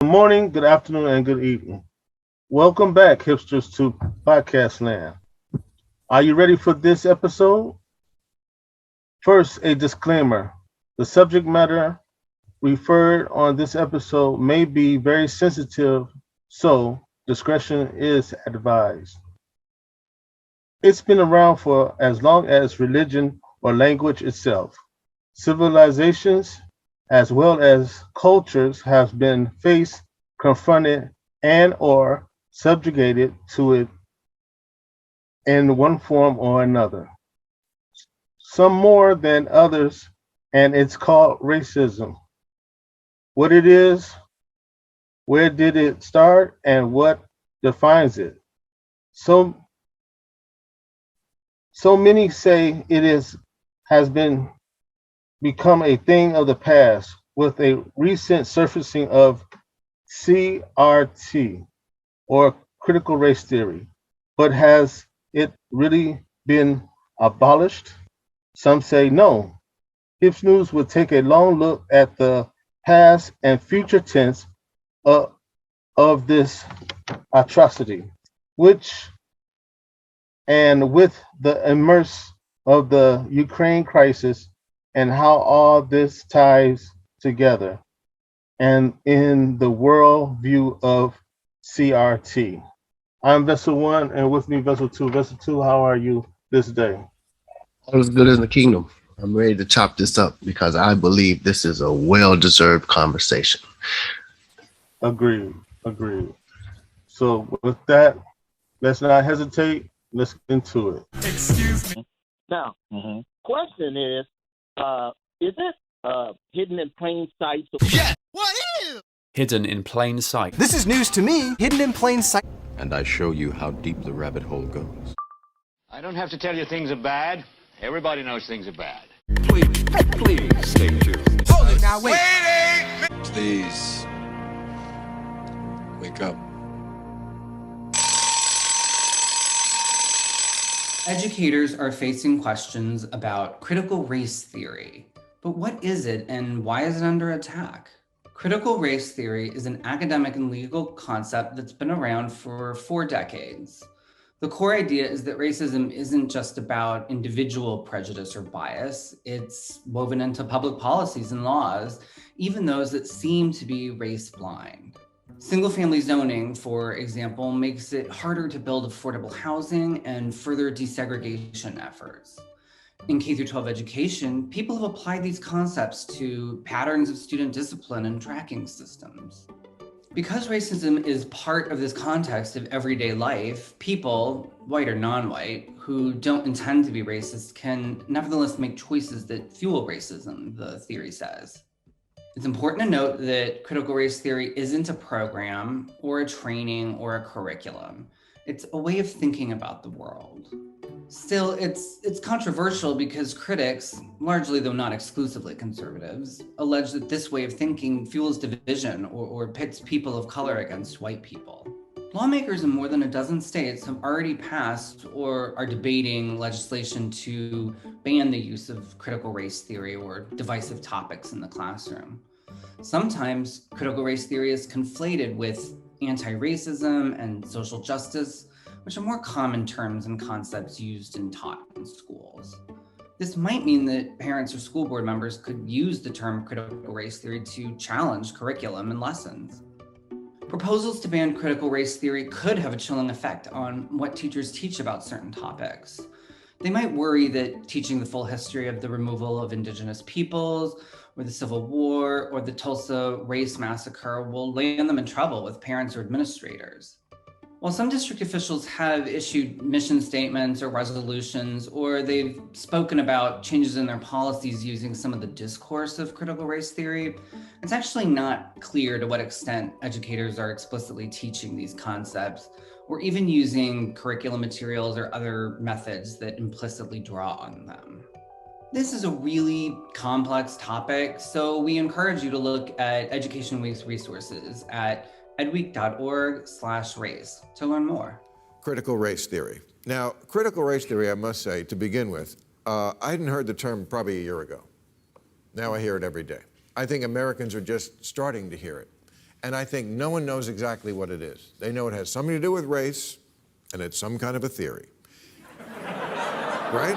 Good morning, good afternoon, and good evening. Welcome back, hipsters, to Podcast Land. Are you ready for this episode? First, a disclaimer. The subject matter referred on this episode may be very sensitive, so discretion is advised. It's been around for as long as religion or language itself. Civilizations, as well as cultures, have been faced, confronted, and or subjugated to it in one form or another. Some more than others, and it's called racism. What it is, where did it start, and what defines it? So so many say it is has been become a thing of the past with a recent surfacing of CRT or critical race theory. But has it really been abolished? Some say no. Hips News will take a long look at the past and future tense of, of this atrocity, which and with the immerse of the Ukraine crisis and how all this ties together and in the world view of CRT. I'm Vessel 1 and with me Vessel 2. Vessel 2, how are you this day? All is good in the kingdom. I'm ready to chop this up because I believe this is a well-deserved conversation. Agreed. Agreed. So with that, let's not hesitate. Let's get into it. Now, Mm-hmm. question is it hidden in plain sight? Hidden in plain sight. This is news to me. Hidden in plain sight. And I show you how deep the rabbit hole goes. I don't have to tell you things are bad. Everybody knows things are bad. Please stay tuned. Hold it now, wait. Please wake up. Educators are facing questions about critical race theory. But what is it and why is it under attack? Critical race theory is an academic and legal concept that's been around for 4 decades. The core idea is that racism isn't just about individual prejudice or bias. It's woven into public policies and laws, even those that seem to be race blind. Single-family zoning, for example, makes it harder to build affordable housing and further desegregation efforts. In K-12 education, people have applied these concepts to patterns of student discipline and tracking systems. Because racism is part of this context of everyday life, people, white or non-white, who don't intend to be racist can nevertheless make choices that fuel racism, the theory says. It's important to note that critical race theory isn't a program or a training or a curriculum. It's a way of thinking about the world. Still, it's controversial because critics, largely though not exclusively conservatives, allege that this way of thinking fuels division or pits people of color against white people. Lawmakers in more than a dozen states have already passed or are debating legislation to ban the use of critical race theory or divisive topics in the classroom. Sometimes critical race theory is conflated with anti-racism and social justice, which are more common terms and concepts used and taught in schools. This might mean that parents or school board members could use the term critical race theory to challenge curriculum and lessons. Proposals to ban critical race theory could have a chilling effect on what teachers teach about certain topics. They might worry that teaching the full history of the removal of Indigenous peoples, or the Civil War, or the Tulsa race massacre will land them in trouble with parents or administrators. While some district officials have issued mission statements or resolutions, or they've spoken about changes in their policies using some of the discourse of critical race theory, it's actually not clear to what extent educators are explicitly teaching these concepts, or even using curriculum materials or other methods that implicitly draw on them. This is a really complex topic, so we encourage you to look at Education Week's resources at edweek.org/race to learn more. Critical race theory. Now, critical race theory, I must say, to begin with, I hadn't heard the term probably a year ago. Now I hear it every day. I think Americans are just starting to hear it. And I think no one knows exactly what it is. They know it has something to do with race, and it's some kind of a theory. Right?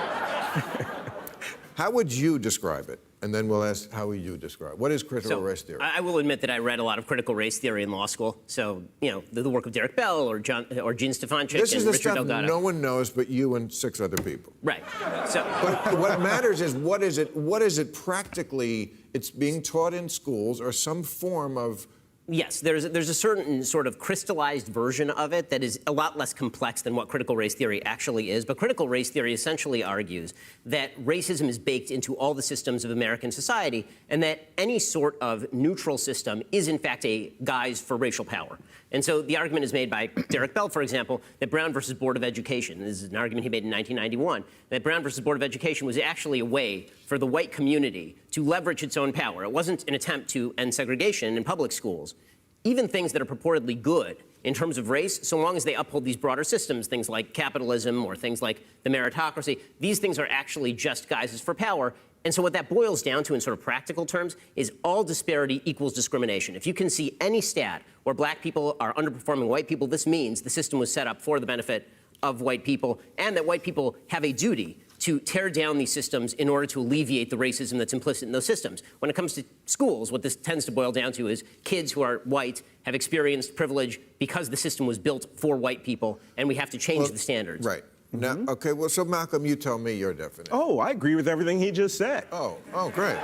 How would you describe it? And then we'll ask, how would you describe it? What is critical race theory? I will admit that I read a lot of critical race theory in law school. So, you know, the work of Derek Bell or Gene Stefanczyk This is and the Richard stuff Delgado. no one knows but you and 6 other people. Right. So, but what matters is what is it practically? It's being taught in schools or some form of. Yes, there's a certain sort of crystallized version of it that is a lot less complex than what critical race theory actually is. But critical race theory essentially argues that racism is baked into all the systems of American society and that any sort of neutral system is, in fact, a guise for racial power. And so the argument is made by Derek Bell, for example, that Brown versus Board of Education, this is an argument he made in 1991, that Brown versus Board of Education was actually a way for the white community to leverage its own power. It wasn't an attempt to end segregation in public schools. Even things that are purportedly good in terms of race, so long as they uphold these broader systems, things like capitalism or things like the meritocracy, these things are actually just guises for power. And so what that boils down to in sort of practical terms is all disparity equals discrimination. If you can see any stat where black people are underperforming white people, this means the system was set up for the benefit of white people and that white people have a duty to tear down these systems in order to alleviate the racism that's implicit in those systems. When it comes to schools, what this tends to boil down to is kids who are white have experienced privilege because the system was built for white people, and we have to change the standards. Right. Now, okay, well, so Malcolm, you tell me your definition. Oh, I agree with everything he just said. Oh, great.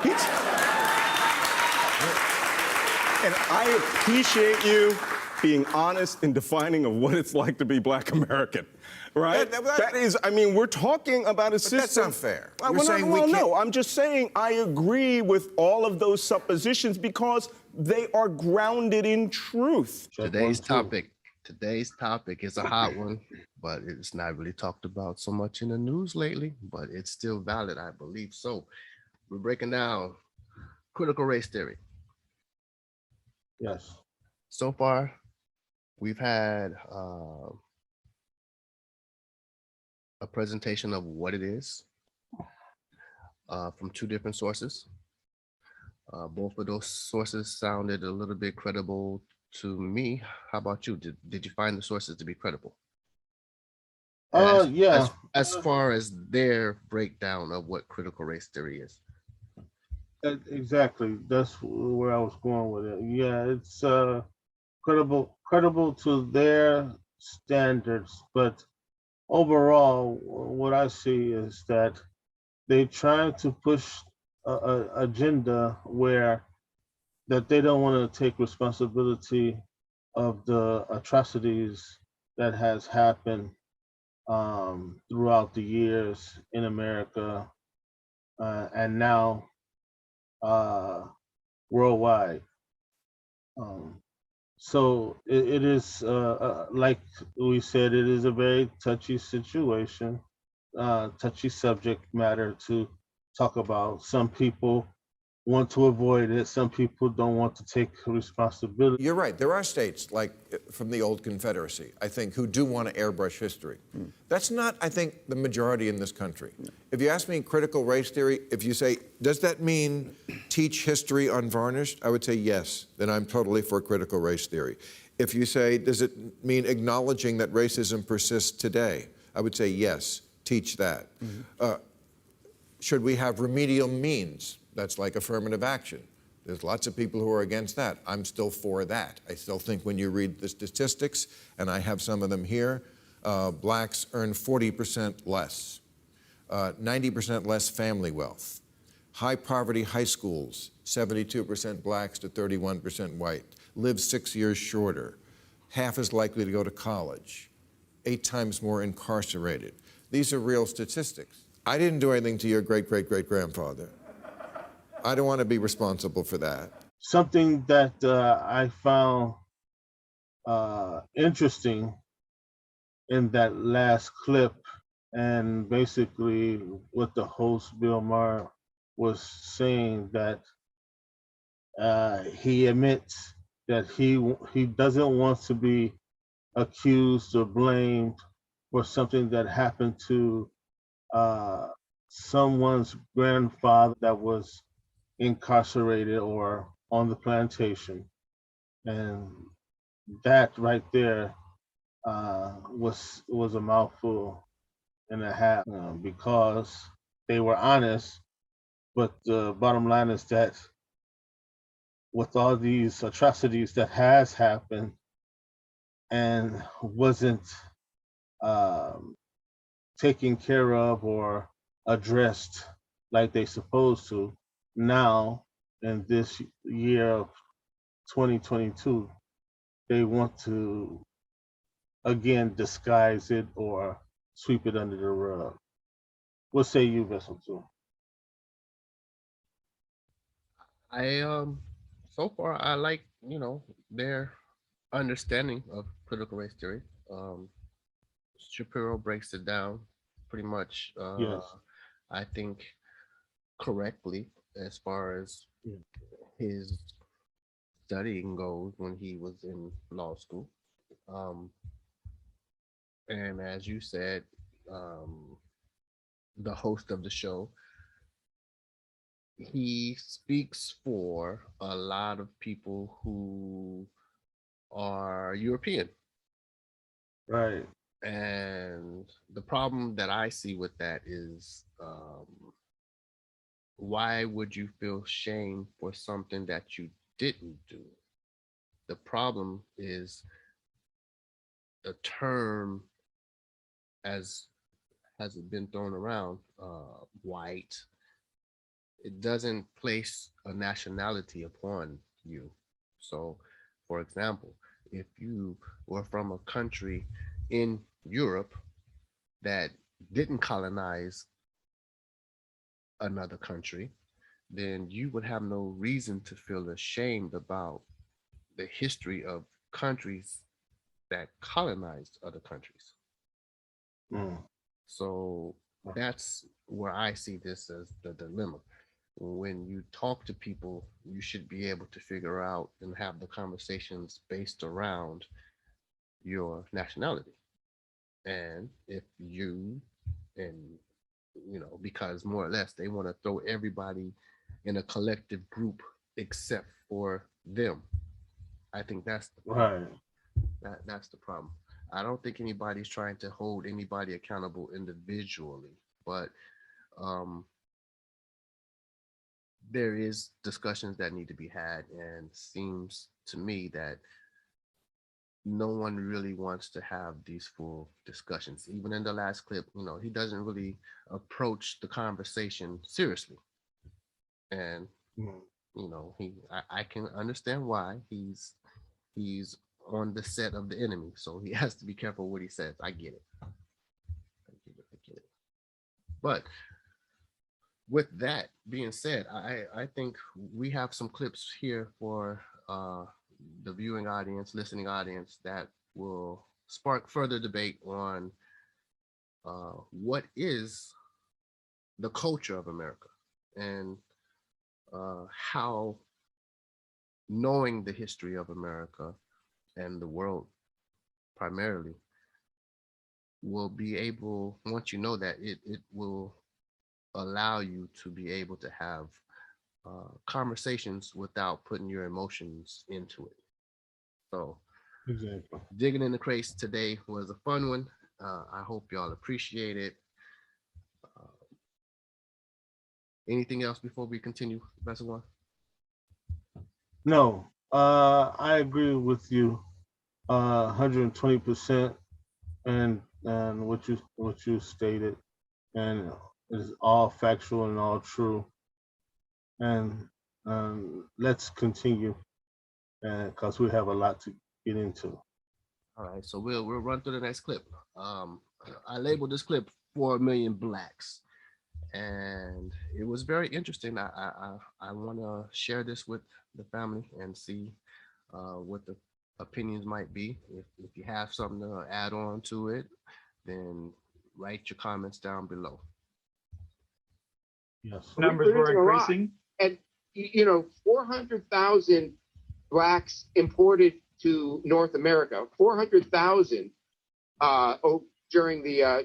And I appreciate you being honest in defining of what it's like to be black American, right? That is, I mean, we're talking about a system. That's not fair. No, I'm just saying I agree with all of those suppositions because they are grounded in truth. Today's topic is a hot one, but it's not really talked about so much in the news lately, but it's still valid, I believe. So we're breaking down critical race theory. Yes. So far, we've had a presentation of what it is from 2 different sources. Both of those sources sounded a little bit credible to me. How about you? Did you find the sources to be credible? Yeah. As far as their breakdown of what critical race theory is. Exactly. That's where I was going with it. Yeah, it's credible to their standards, but overall, what I see is that they're trying to push a agenda where that they don't want to take responsibility of the atrocities that has happened throughout the years in America and now worldwide. So it is, like we said, it is a very touchy situation, touchy subject matter to talk about. Some people want to avoid it. Some people don't want to take responsibility. You're right. There are states like from the old Confederacy, I think, who do want to airbrush history. That's not, I think, the majority in this country. If you ask me critical race theory, if you say, does that mean teach history unvarnished? I would say yes. Then I'm totally for critical race theory. If you say, does it mean acknowledging that racism persists today? I would say yes, teach that. Should we have remedial means? That's like affirmative action. There's lots of people who are against that. I'm still for that. I still think when you read the statistics, and I have some of them here, blacks earn 40% less, 90% less family wealth, high poverty high schools, 72% blacks to 31% white, live 6 years shorter, half as likely to go to college, 8 times more incarcerated. These are real statistics. I didn't do anything to your great-great-great-grandfather. I don't want to be responsible for that. Something that I found interesting in that last clip, and basically what the host Bill Maher was saying, that he admits that he doesn't want to be accused or blamed for something that happened to someone's grandfather that was incarcerated or on the plantation. And that right there was a mouthful and a half because they were honest. But the bottom line is that with all these atrocities that has happened and wasn't um, taken care of or addressed like they supposed to, now in this year of 2022, they want to again disguise it or sweep it under the rug. What say you, Vessel Two? So far I like, their understanding of critical race theory. Um, Shapiro breaks it down pretty much. Yes. I think correctly as far as Yeah. his studying goes when he was in law school. Um, and as you said, um, the host of the show, he speaks for a lot of people who are European. Right. And the problem that I see with that is why would you feel shame for something that you didn't do? The problem is the term, as has it been thrown around, white, it doesn't place a nationality upon you. So, for example, if you were from a country in Europe that didn't colonize another country, then you would have no reason to feel ashamed about the history of countries that colonized other countries. Mm. So that's where I see this as the dilemma. When you talk to people, you should be able to figure out and have the conversations based around your nationality. And if you, and because more or less they want to throw everybody in a collective group except for them. I think that's the problem. Right. That's the problem. I don't think anybody's trying to hold anybody accountable individually, but there is discussions that need to be had, and seems to me that no one really wants to have these full discussions. Even in the last clip, he doesn't really approach the conversation seriously. And I can understand why he's on the set of the enemy, so he has to be careful what he says. I get it. I get it. But with that being said, I think we have some clips here for the viewing audience, listening audience, that will spark further debate on what is the culture of America, and how knowing the history of America and the world primarily will be able, once you know that, it will allow you to be able to have conversations without putting your emotions into it. So exactly. Digging in the crates today was a fun one. I hope y'all appreciate it. Anything else before we continue, Vessel One? No, I agree with you 120%, and what you stated, and it's all factual and all true. And let's continue, because we have a lot to get into. All right, so we'll run through the next clip. I labeled this clip 4 Million Blacks, and it was very interesting. I want to share this with the family and see what the opinions might be. If you have something to add on to it, then write your comments down below. Yes. Numbers were increasing. And 400,000 blacks imported to North America, 400,000 during the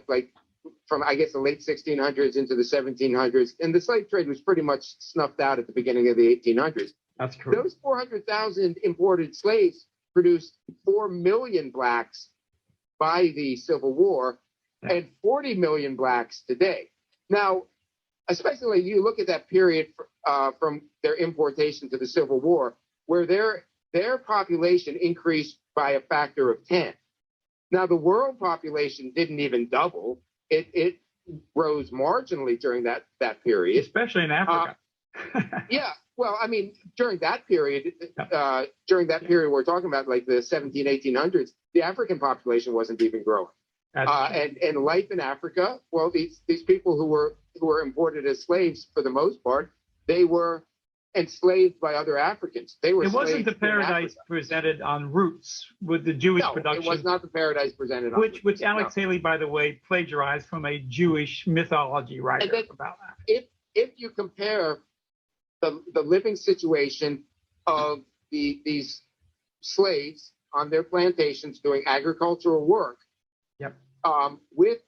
from I guess the late 1600s into the 1700s, and the slave trade was pretty much snuffed out at the beginning of the 1800s. That's true. Those 400,000 imported slaves produced 4 million blacks by the Civil War and 40 million blacks today. Now, especially you look at that period from their importation to the Civil War, where their population increased by a factor of 10. Now, the world population didn't even double. It rose marginally during that period. Especially in Africa. Yeah. Well, I mean, during that period we're talking about, like the 1800s, the African population wasn't even growing. And life in Africa, well, these people who were imported as slaves, for the most part, they were enslaved by other Africans. It wasn't the paradise presented on Roots with the Jewish production. It was not the paradise presented on Roots. Which Alex Haley, by the way, plagiarized from a Jewish mythology writer about that. If you compare the living situation of these slaves on their plantations doing agricultural work, with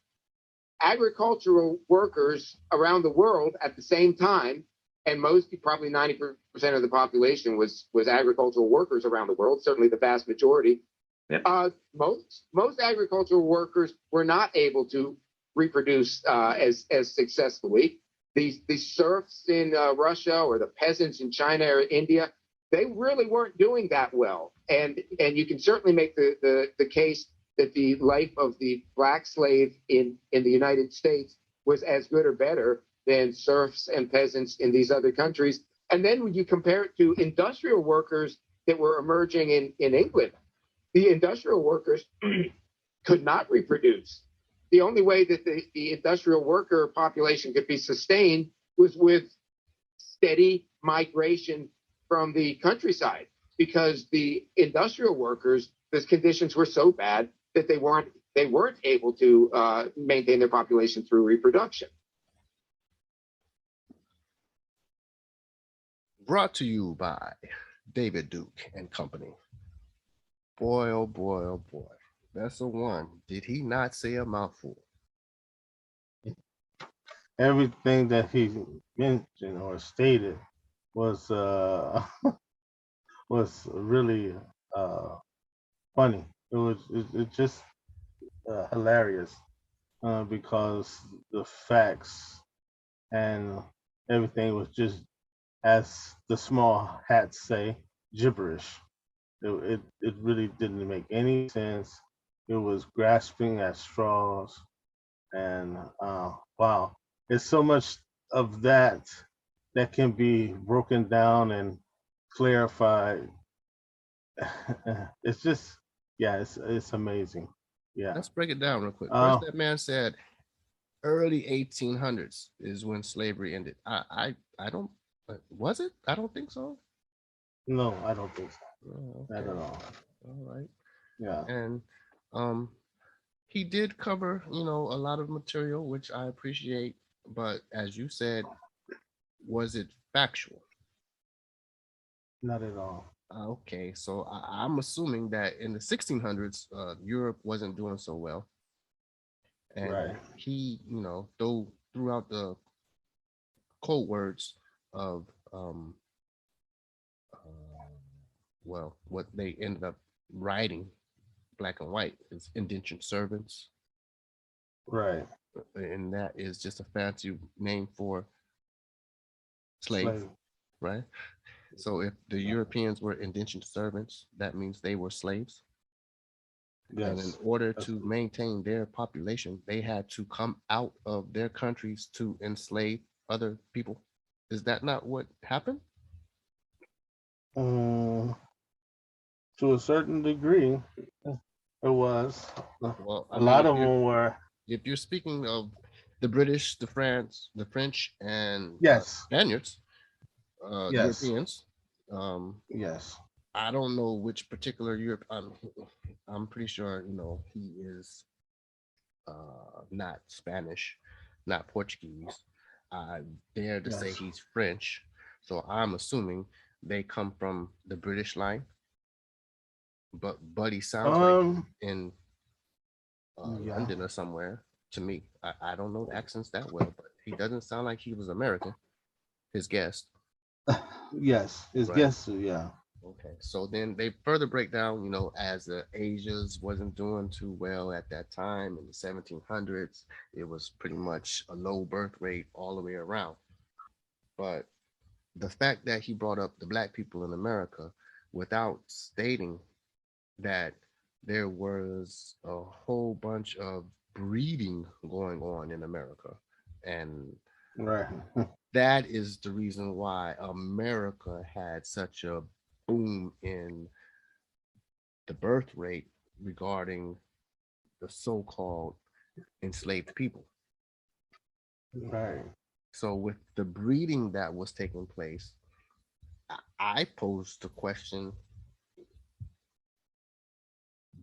agricultural workers around the world at the same time, and probably 90% of the population was agricultural workers around the world, certainly the vast majority. Most agricultural workers were not able to reproduce as successfully. These serfs in Russia, or the peasants in China or India, they really weren't doing that well. And you can certainly make the case that the life of the black slave in the United States was as good or better than serfs and peasants in these other countries. And then when you compare it to industrial workers that were emerging in England, the industrial workers could not reproduce. The only way that the industrial worker population could be sustained was with steady migration from the countryside, because the industrial workers, the conditions were so bad that they weren't able to maintain their population through reproduction. Brought to you by David Duke and Company. Boy, oh boy, oh boy. That's the one. Did he not say a mouthful? Everything that he mentioned or stated was was really funny. It just hilarious because the facts and everything was just, as the small hats say, gibberish. It really didn't make any sense. It was grasping at straws, and wow, there's so much of that can be broken down and clarified. It's just, yeah, it's amazing. Yeah. Let's break it down real quick. First, that man said early 1800s is when slavery ended. I don't. Was it? I don't think so. No, I don't think so. Oh, okay. Not at all. All right. Yeah. And he did cover, a lot of material, which I appreciate. But as you said, was it factual? Not at all. Okay, so I'm assuming that in the 1600s, Europe wasn't doing so well, and right. He, though throughout the code words of what they ended up writing, black and white, is indentured servants. Right. And that is just a fancy name for slave. Right? So if the Europeans were indentured servants, that means they were slaves. Yes. And in order to maintain their population, they had to come out of their countries to enslave other people. Is that not what happened? To a certain degree, it was. Well, a lot of them were. If you're speaking of the British, the French, and Spaniards, Europeans. Yes. I don't know which particular Europe. I'm pretty sure he is not Spanish, not Portuguese. I dare to say he's French. So I'm assuming they come from the British line. But Buddy sounds like in London or somewhere to me. I don't know the accents that well, but he doesn't sound like he was American. His guest. Yes, it's Right. yes, yeah. Okay, so then they further break down, as the Asians wasn't doing too well at that time in the 1700s, it was pretty much a low birth rate all the way around. But the fact that he brought up the black people in America without stating that there was a whole bunch of breeding going on in America. And Right. that is the reason why America had such a boom in the birth rate regarding the so-called enslaved people. Right. So with the breeding that was taking place, I posed the question,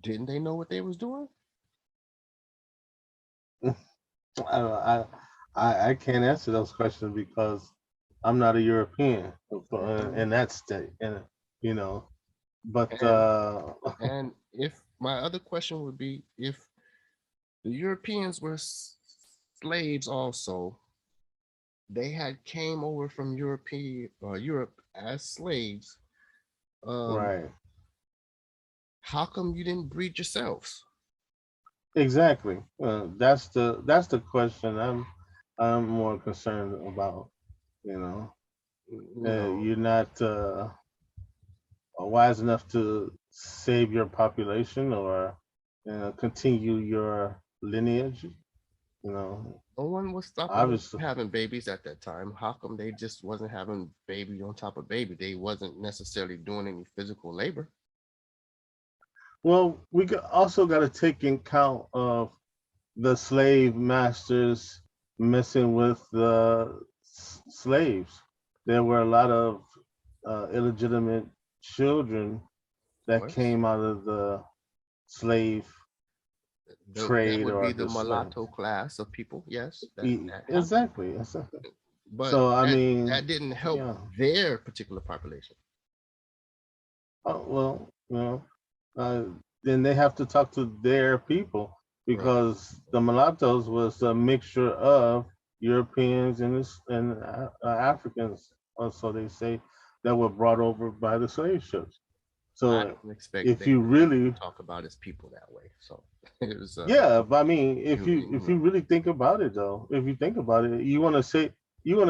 didn't they know what they was doing? I, I can't answer those questions because I'm not a European in that state, and you know. But And if my other question would be, if the Europeans were slaves also, they had came over from Europe as slaves. right, How come you didn't breed yourselves? exactly. That's the question I'm more concerned about. You know, you're not wise enough to save your population or continue your lineage. You know, No one was stopping them obviously. from having babies at that time. How come they just wasn't having baby on top of baby? They wasn't necessarily doing any physical labor. Well, also got to take in count of the slave masters messing with the slaves. There were a lot of illegitimate children that came out of the slave That trade would or be the the slave. mulatto class of people. Yes, that happened. Exactly, exactly. But So I that mean, didn't help yeah. their particular population. Oh, well, uh, then they have to talk to their people Right. because the mulattoes was a mixture of Europeans and Africans, or so they say, that were brought over by the slave ships. I So don't expect if them you to really, talk about his people that way. So it was yeah, but I mean, you if you know, really think about it, though, if you think about it, you want to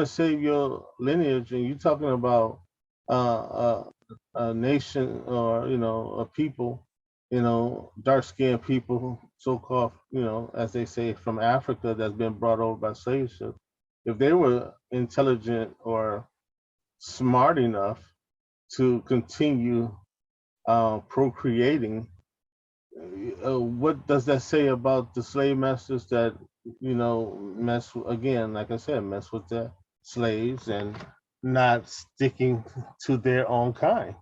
save your lineage, and you're talking about a nation or a people, dark skinned people, so called, as they say, from Africa that's been brought over by slave ships. If they were intelligent or smart enough to continue procreating, what does that say about the slave masters that again, like I said, mess with the slaves and not sticking to their own kind?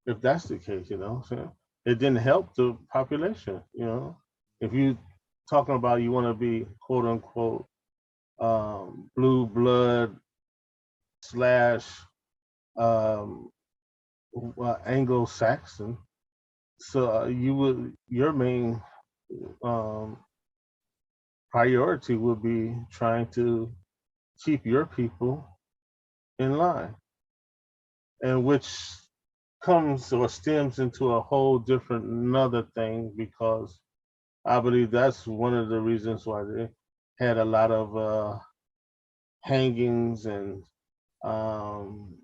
If that's the case, so it didn't help the population. If you talking about you want to be quote unquote blue blood slash um, Anglo-Saxon, so your main um, priority would be trying to keep your people in line, and which comes or stems into a whole different another thing, because I believe that's one of the reasons why they had a lot of hangings and um,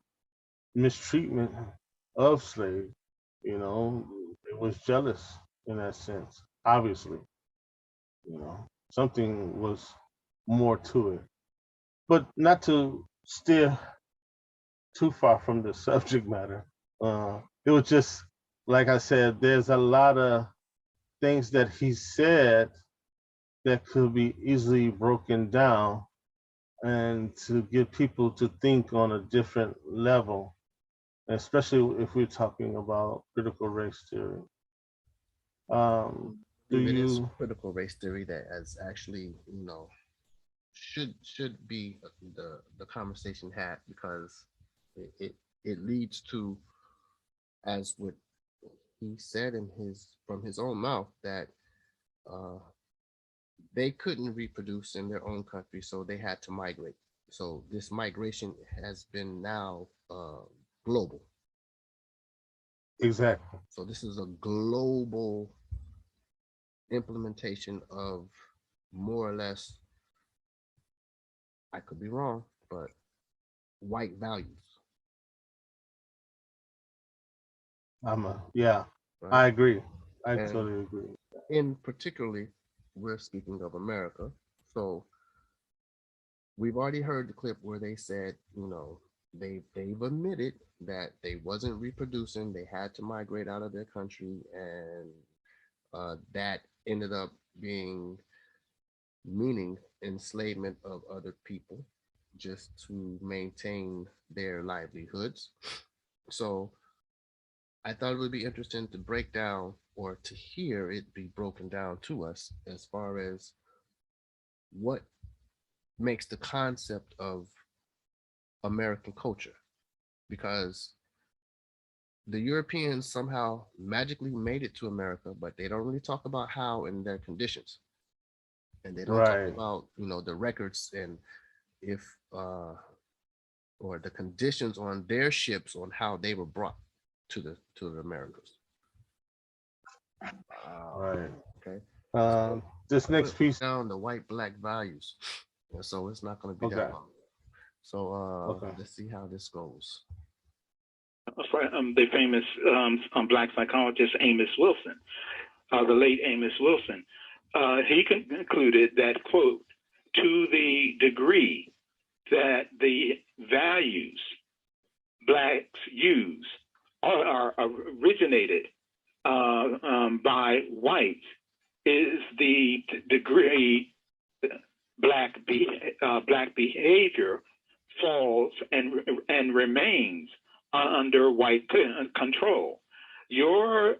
mistreatment of slaves. It was jealous in that sense. Obviously, something was more to it, but not to steer too far from the subject matter. It was just like I said. There's a lot of things that he said that could be easily broken down and to get people to think on a different level, especially if we're talking about critical race theory. Do it is you? critical race theory that has actually, should be the conversation had, because it leads to, as what he said in his from his own mouth, that uh, they couldn't reproduce in their own country, so they had to migrate. So this migration has been now global. Exactly. So this is a global implementation of more or less, I could be wrong, but white values. Yeah, Right? I agree. I And totally agree. in particularly, we're speaking of America. So we've already heard the clip where they said, they've admitted that they wasn't reproducing, they had to migrate out of their country, and that ended up meaning enslavement of other people just to maintain their livelihoods. So I thought it would be interesting to break down, or to hear it be broken down to us, as far as what makes the concept of American culture, because the Europeans somehow magically made it to America, but they don't really talk about how and their conditions. And they don't talk about, the records and if or the conditions on their ships on how they were brought to the Americas. Right. Okay. This next piece down the white black values. And so it's not going to be that long. So let's see how this goes. The famous black psychologist Amos Wilson, the late Amos Wilson, he concluded that, quote, to the degree that the values blacks use are originated by whites is the degree black behavior falls and remains under white control. Your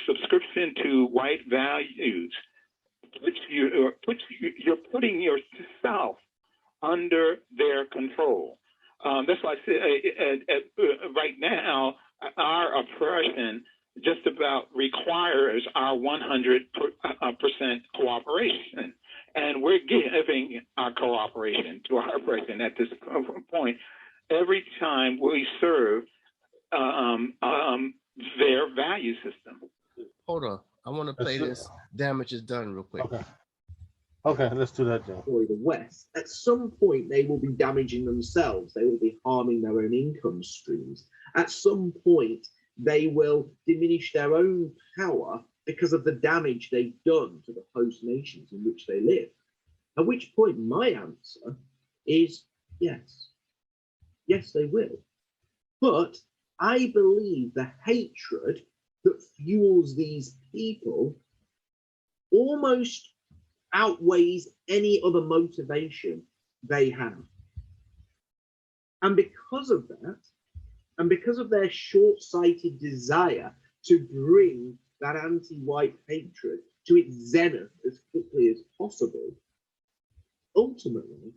subscription to white values you're putting yourself under their control. That's why I say right now our oppression just about requires our 100% cooperation, and we're giving our cooperation to our oppression at this point every time we serve their value system. Hold on, I want to play this "Damage Is Done" real quick. Okay, let's do that, Joe. The West, at some point, they will be damaging themselves. They will be harming their own income streams. At some point, they will diminish their own power because of the damage they've done to the host nations in which they live. At which point, my answer is yes. Yes, they will. But I believe the hatred that fuels these people almost outweighs any other motivation they have. And because of that, and because of their short-sighted desire to bring that anti-white hatred to its zenith as quickly as possible, ultimately,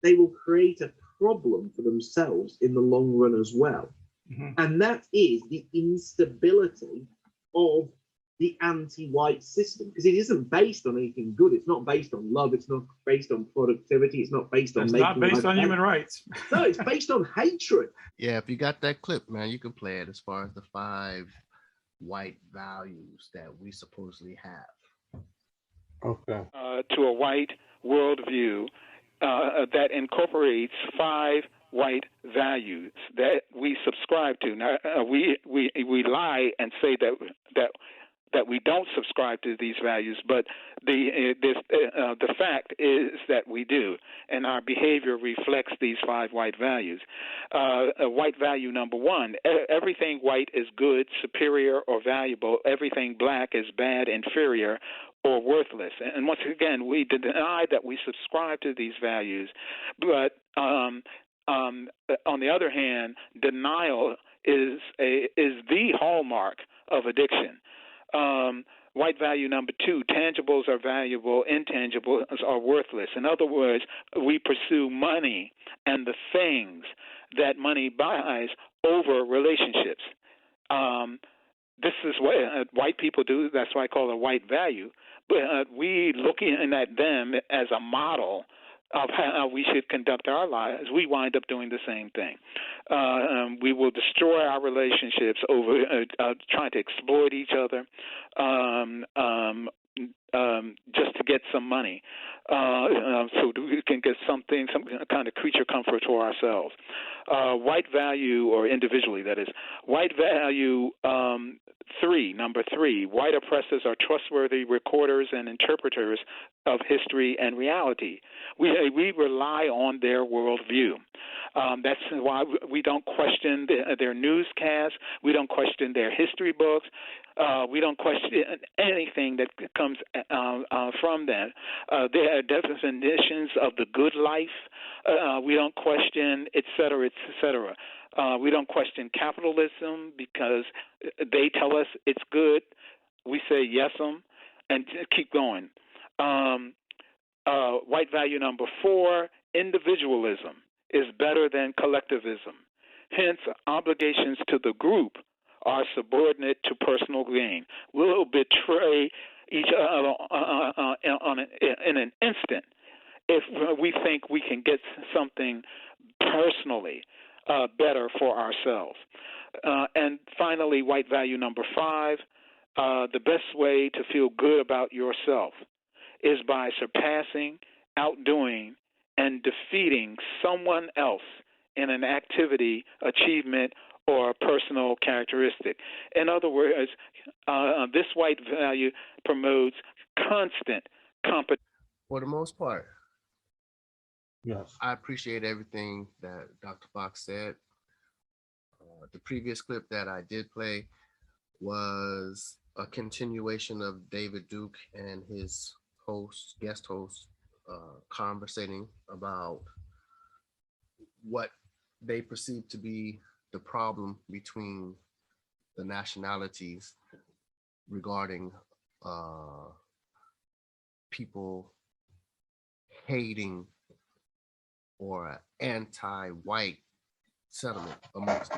they will create a problem for themselves in the long run as well. Mm-hmm. And that is the instability of the anti-white system, because it isn't based on anything good. It's not based on love. It's not based on productivity. It's not based on it's not based on human rights. No, it's based on hatred. Yeah, if you got that clip, man, you can play it as far as the 5 white values that we supposedly have. Okay. To a white worldview that incorporates 5 white values that we subscribe to. Now we lie and say that we don't subscribe to these values, but the fact is that we do, and our behavior reflects these 5 white values. White value number 1: everything white is good, superior, or valuable. Everything black is bad, inferior, or worthless. And once again, we deny that we subscribe to these values, but on the other hand, denial is the hallmark of addiction. White value number 2: tangibles are valuable, intangibles are worthless. In other words, we pursue money and the things that money buys over relationships. This is what white people do. That's why I call it white value. But we looking at them as a model of how we should conduct our lives, we wind up doing the same thing. We will destroy our relationships over trying to exploit each other just to get some money, so we can get some kind of creature comfort for ourselves. White value, or individually, that is, white value. Number three, white oppressors are trustworthy recorders and interpreters of history and reality. We rely on their worldview. That's why we don't question their newscasts. We don't question their history books. We don't question anything that comes from them. Their definitions of the good life, we don't question, et cetera, et cetera. We don't question capitalism because they tell us it's good. We say yes, and keep going. White value number four, individualism is better than collectivism. Hence, obligations to the group are subordinate to personal gain. We'll betray each other in an instant if we think we can get something personally better for ourselves. And finally, white value number five, the best way to feel good about yourself is by surpassing, outdoing, and defeating someone else in an activity, achievement, or personal characteristic. In other words, this white value promotes constant competition. For the most part, yes, I appreciate everything that Dr. Fox said. The previous clip that I did play was a continuation of David Duke and his guest host, conversating about what they perceive to be the problem between the nationalities regarding people hating or anti-white sentiment amongst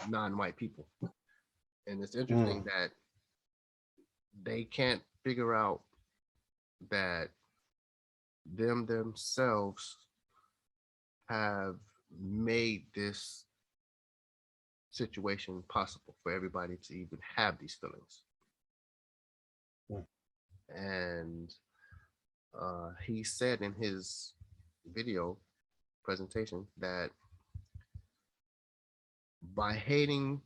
non-white people. And it's interesting that they can't figure out that themselves have made this situation possible for everybody to even have these feelings. And he said in his video presentation that by hating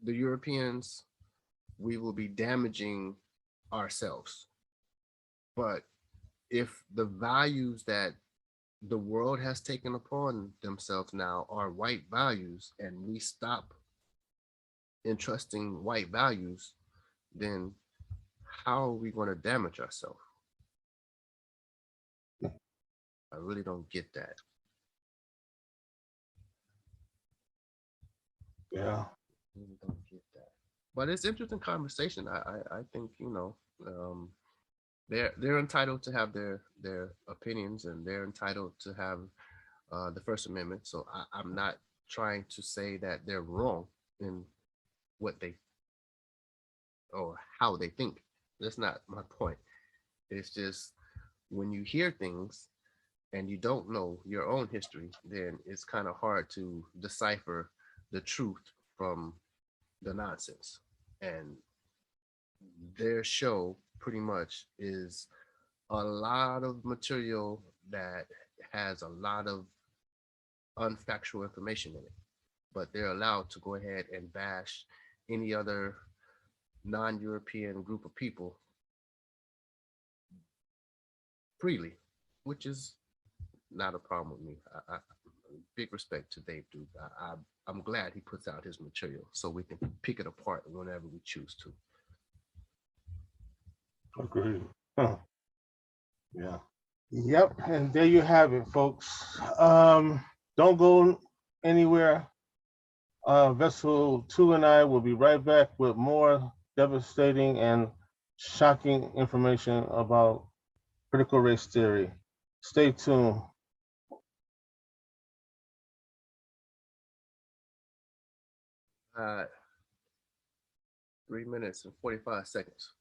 the Europeans, we will be damaging ourselves. But if the values that the world has taken upon themselves now are white values, and we stop entrusting white values, then how are we going to damage ourselves? I really don't get that. Yeah. I really don't get that. But it's interesting conversation. I think, you know, they're entitled to have their opinions, and they're entitled to have the First Amendment. So I'm not trying to say that they're wrong in what they or how they think. That's not my point. It's just when you hear things and you don't know your own history, then it's kind of hard to decipher the truth from the nonsense. And their show pretty much is a lot of material that has a lot of unfactual information in it, but they're allowed to go ahead and bash any other non-European group of people freely, which is not a problem with me. I big respect to Dave Duke. I'm glad he puts out his material so we can pick it apart whenever we choose to. Agreed. Huh. Yeah. Yep. And there you have it, folks. Don't go anywhere. Vessel 2 and I will be right back with more devastating and shocking information about critical race theory. Stay tuned. Uh, 3 minutes and 45 seconds.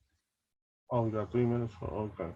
Oh, we got 3 minutes for okay.